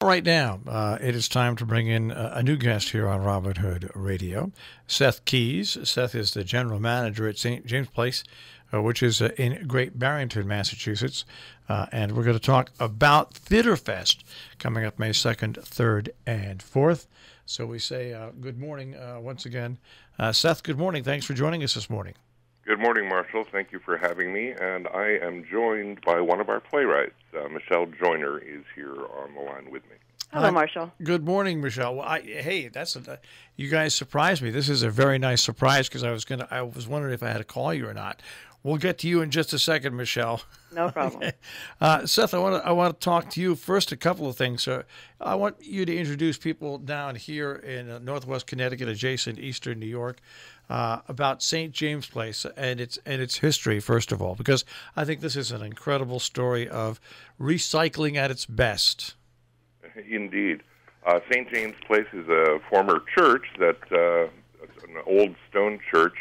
right now, it is time to bring in a new guest here on Robin Hood Radio, Seth Keys. Seth is the general manager at St. James Place, which is in Great Barrington, Massachusetts. And we're going to talk about Theatrefest coming up May 2nd, 3rd, and 4th. So we say good morning once again. Seth, good morning. Thanks for joining us this morning. Good morning, Marshall. Thank you for having me. And I am joined by one of our playwrights. Michelle Joyner is here on the line with me. Hello, Marshall. Good morning, Michelle. Well, you guys surprised me. This is a very nice surprise because I was wondering if I had to call you or not. We'll get to you in just a second, Michelle. No problem. Okay. Seth, I want to talk to you first. A couple of things. I want you to introduce people down here in Northwest Connecticut, adjacent Eastern New York, about St. James Place and its history. First of all, because I think this is an incredible story of recycling at its best. Indeed, St. James Place is a former church an old stone church.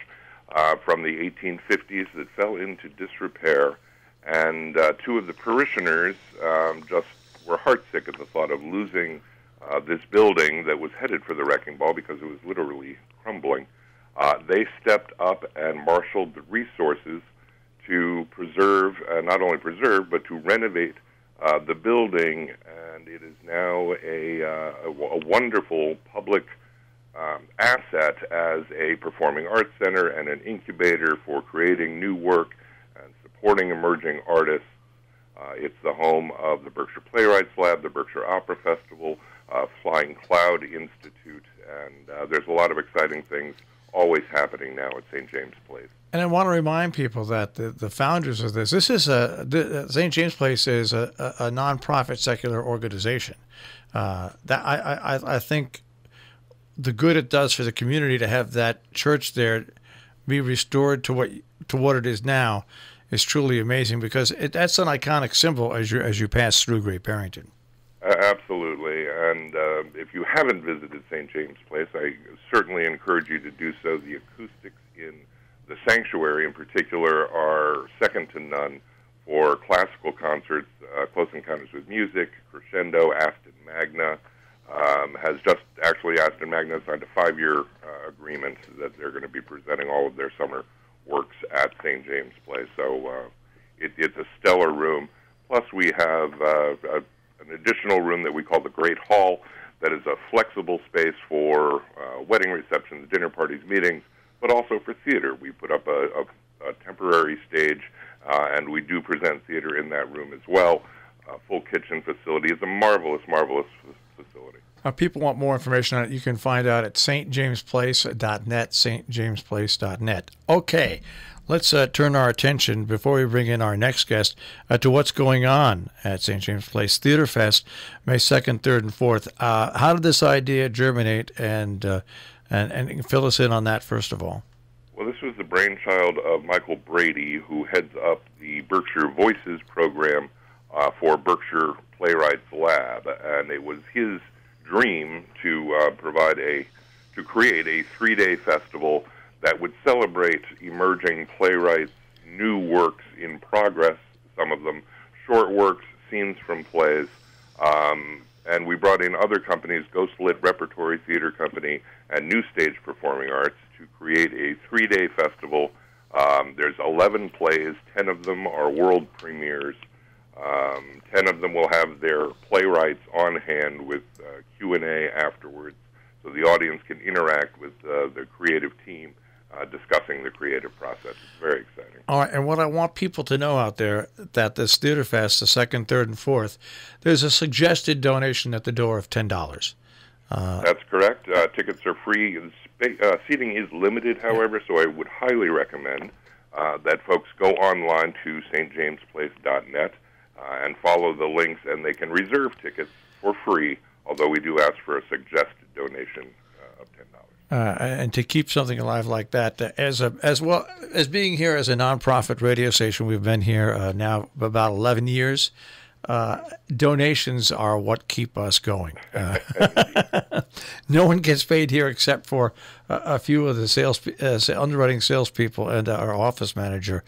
From the 1850s that fell into disrepair, and two of the parishioners just were heartsick at the thought of losing this building that was headed for the wrecking ball because it was literally crumbling. They stepped up and marshaled the resources to not only preserve, but to renovate the building, and it is now a wonderful public asset as a performing arts center and an incubator for creating new work and supporting emerging artists. It's the home of the Berkshire Playwrights Lab, the Berkshire Opera Festival, Flying Cloud Institute, and there's a lot of exciting things always happening now at St. James Place. And I want to remind people that the founders of this is St. James Place is a nonprofit secular organization. I think the good it does for the community to have that church there be restored to what it is now is truly amazing, because that's an iconic symbol as you pass through Great Barrington. Absolutely, and if you haven't visited St. James Place, I certainly encourage you to do so. The acoustics in the sanctuary in particular are second to none for classical concerts, Close Encounters with Music, Crescendo, Aston Magna. Aston Magna signed a 5-year agreement that they're going to be presenting all of their summer works at St. James Place. So it's a stellar room. Plus, we have an additional room that we call the Great Hall that is a flexible space for wedding receptions, dinner parties, meetings, but also for theater. We put up a temporary stage, and we do present theater in that room as well. Full kitchen facility. It's a marvelous, marvelous facility. People want more information on it. You can find out at stjamesplace.net, stjamesplace.net. Okay, let's turn our attention, before we bring in our next guest, to what's going on at St. James Place Theatrefest, May 2nd, 3rd, and 4th. How did this idea germinate, and fill us in on that, first of all? Well, this was the brainchild of Michael Brady, who heads up the Berkshire Voices program for Berkshire Playwrights Lab, and it was his dream to create a 3-day festival that would celebrate emerging playwrights' new works in progress, some of them short works, scenes from plays, and we brought in other companies, GhostLit Repertory Theatre Company and New Stage Performing Arts, to create a 3-day festival. There's 11 plays, 10 of them are world premieres. 10 of them will have their playwrights on hand with Q&A afterwards, so the audience can interact with the creative team discussing the creative process. It's very exciting. All right, and what I want people to know out there, that this Theatrefest, the 2nd, 3rd, and 4th, there's a suggested donation at the door of $10. That's correct. Tickets are free. Seating is limited, however, so I would highly recommend that folks go online to stjamesplace.net and follow the links, and they can reserve tickets for free, although we do ask for a suggested donation of $10. And to keep something alive like that, as well as being here as a nonprofit radio station, we've been here now about 11 years. Donations are what keep us going. No one gets paid here except for a few of the underwriting salespeople and our office manager.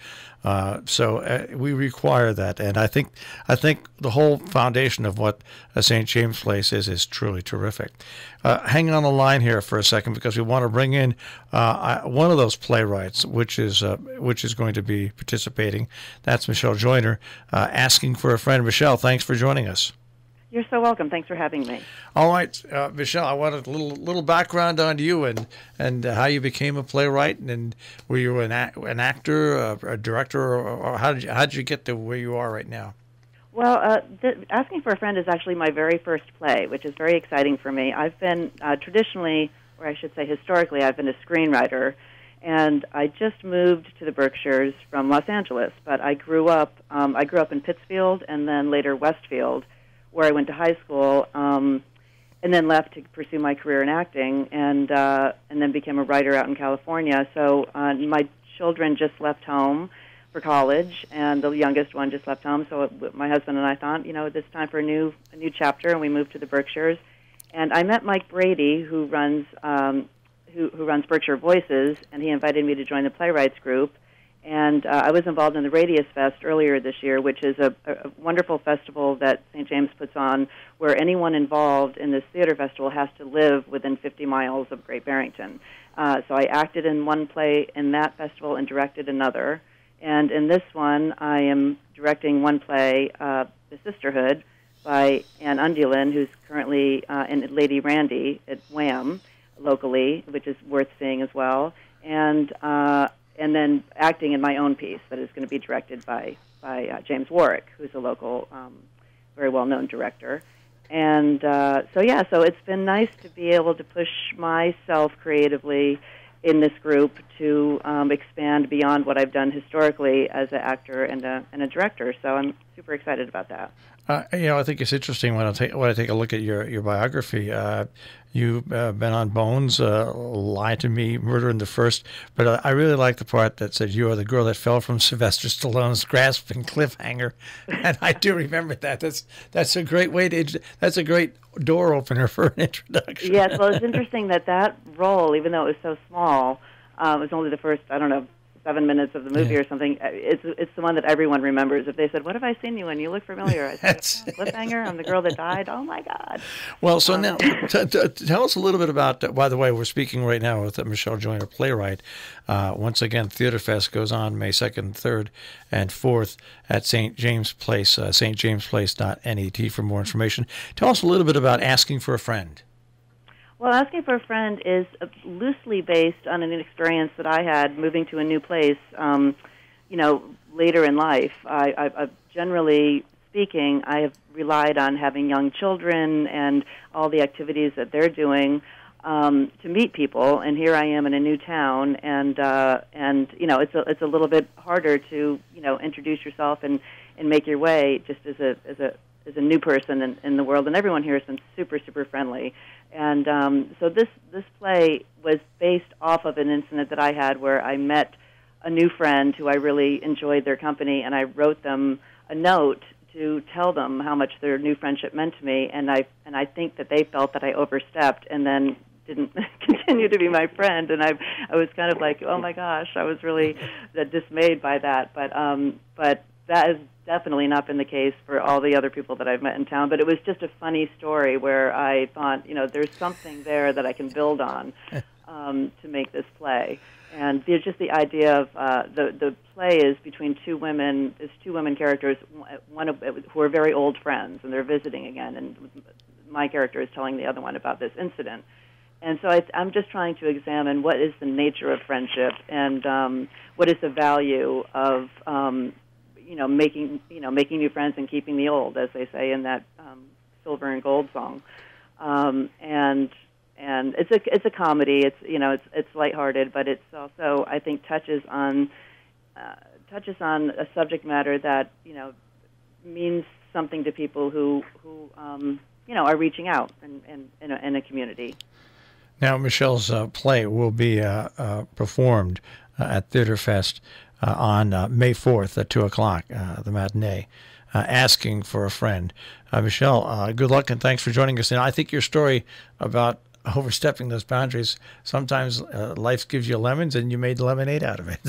So we require that, and I think the whole foundation of what St. James Place is truly terrific. Hang on the line here for a second because we want to bring in one of those playwrights, which is going to be participating. That's Michelle Joyner, asking for a friend. Michelle, thanks for joining us. You're so welcome. Thanks for having me. All right, Michelle, I wanted a little background on you and how you became a playwright, and were you an actor, a director, or how did you get to where you are right now? Well, Asking for a Friend is actually my very first play, which is very exciting for me. I've been traditionally, or I should say historically, I've been a screenwriter, and I just moved to the Berkshires from Los Angeles. But I grew up in Pittsfield and then later Westfield, where I went to high school, and then left to pursue my career in acting, and then became a writer out in California. So my children just left home for college, and the youngest one just left home. So my husband and I thought, it's time for a new chapter, and we moved to the Berkshires. And I met Mike Brady, who runs Berkshire Voices, and he invited me to join the playwrights group. And I was involved in the Radius-Fest earlier this year, which is a wonderful festival that St. James puts on, where anyone involved in this theater festival has to live within 50 miles of Great Barrington. So I acted in one play in that festival and directed another. And in this one, I am directing one play, The Sisterhood, by Ann Undulin, who's currently in Lady Randy at Wham locally, which is worth seeing as well. And then acting in my own piece that is going to be directed by James Warwick, who's a local, very well-known director. And so it's been nice to be able to push myself creatively in this group to expand beyond what I've done historically as an actor and a director. So I'm super excited about that. I think it's interesting when I take a look at your biography. You've been on Bones, Lie to Me, Murder in the First, but I really like the part that said you are the girl that fell from Sylvester Stallone's grasping cliffhanger, and I do remember that. That's a great that's a great door opener for an introduction. Yes, well, it's interesting that role, even though it was so small, it was only the first 7 minutes of the movie or something. It's the one that everyone remembers. If they said, "What have I seen you in? You look familiar," I said, "Cliffhanger. I'm the girl that died." Oh my God! Well, so now tell us a little bit about. By the way, we're speaking right now with Michelle Joyner, playwright. Once again, Theatrefest goes on May 2nd, 3rd, and 4th at St. James Place. stjamesplace.net for more information. Tell us a little bit about Asking for a Friend. Well, Asking for a Friend is loosely based on an experience that I had moving to a new place, later in life. I generally speaking, I have relied on having young children and all the activities that they're doing to meet people. And here I am in a new town, and it's a little bit harder to introduce yourself and make your way just as a new person in the world. And everyone here has been super, super friendly. And so this play was based off of an incident that I had where I met a new friend who I really enjoyed their company, and I wrote them a note to tell them how much their new friendship meant to me. And I think that they felt that I overstepped and then didn't continue to be my friend. And I was kind of like, oh my gosh, I was really dismayed by that. But that has definitely not been the case for all the other people that I've met in town. But it was just a funny story where I thought, there's something there that I can build on to make this play. And there's just the idea of the play is between two women. There's two women characters, who are very old friends, and they're visiting again. And my character is telling the other one about this incident. And so I'm just trying to examine what is the nature of friendship and what is the value of making new friends and keeping the old, as they say in that Silver and Gold song. And it's a comedy. It's lighthearted, but it's also, I think, touches on a subject matter that means something to people who are reaching out in a community. Now, Michelle's play will be performed at Theatrefest on May 4th at 2 o'clock, the matinee, Asking for a Friend. Michelle, good luck and thanks for joining us. And I think your story about overstepping those boundaries. Sometimes life gives you lemons, and you made lemonade out of it.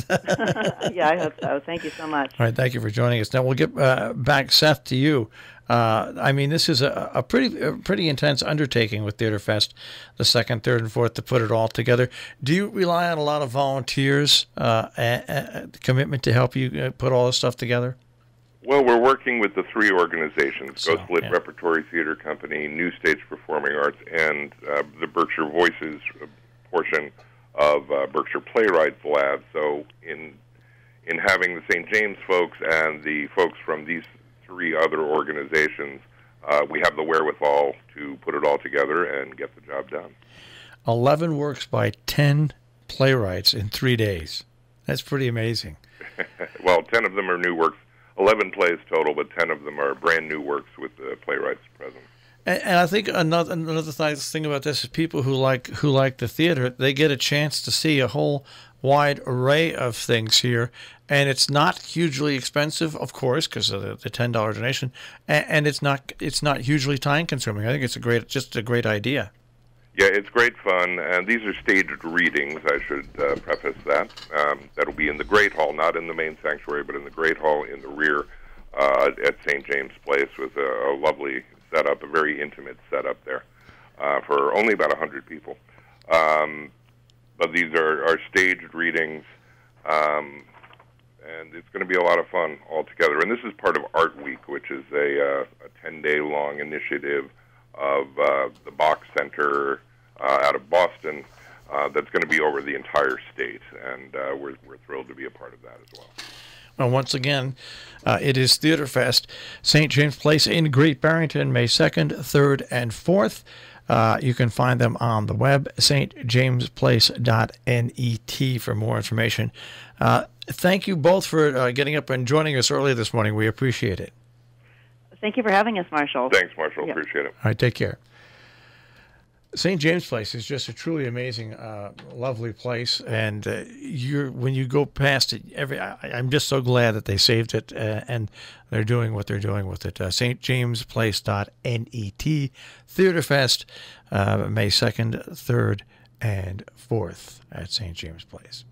Yeah, I hope so. Thank you so much. All right, thank you for joining us. Now we'll get back, Seth, to you. I mean, this is a pretty intense undertaking with Theatrefest, the 2nd, 3rd, and 4th, to put it all together. Do you rely on a lot of volunteers, commitment to help you put all this stuff together? Well, we're working with the 3 organizations, So, GhostLit yeah. Repertory Theatre Company, New Stage Performing Arts, and the Berkshire Voices portion of Berkshire Playwrights Lab. So in having the St. James folks and the folks from these 3 other organizations, we have the wherewithal to put it all together and get the job done. 11 works by 10 playwrights in 3 days. That's pretty amazing. Well, 10 of them are new works. 11 plays total, but 10 of them are brand new works with the playwrights present. And I think another nice thing about this is people who like the theater, they get a chance to see a whole wide array of things here, and it's not hugely expensive, of course, because of the $10 donation, and it's not hugely time consuming. I think it's just a great idea. Yeah, it's great fun, and these are staged readings, I should preface that. That'll be in the Great Hall, not in the main sanctuary, but in the Great Hall in the rear at St. James Place, with a lovely setup, a very intimate setup there for only about 100 people. But these are staged readings, and it's going to be a lot of fun altogether. And this is part of Art Week, which is a 10-day-long initiative of the Bach Center out of Boston that's going to be over the entire state, and we're thrilled to be a part of that as well. Well, once again, it is Theatrefest, St. James Place in Great Barrington, May 2nd, 3rd, and 4th. You can find them on the web, stjamesplace.net for more information. Thank you both for getting up and joining us early this morning. We appreciate it. Thank you for having us, Marshall. Thanks, Marshall. Yeah. Appreciate it. All right, take care. St. James Place is just a truly amazing, lovely place, and when you go past it, I'm just so glad that they saved it, and they're doing what they're doing with it. stjamesplace.net, Theatrefest, May 2nd, 3rd, and 4th at St. James Place.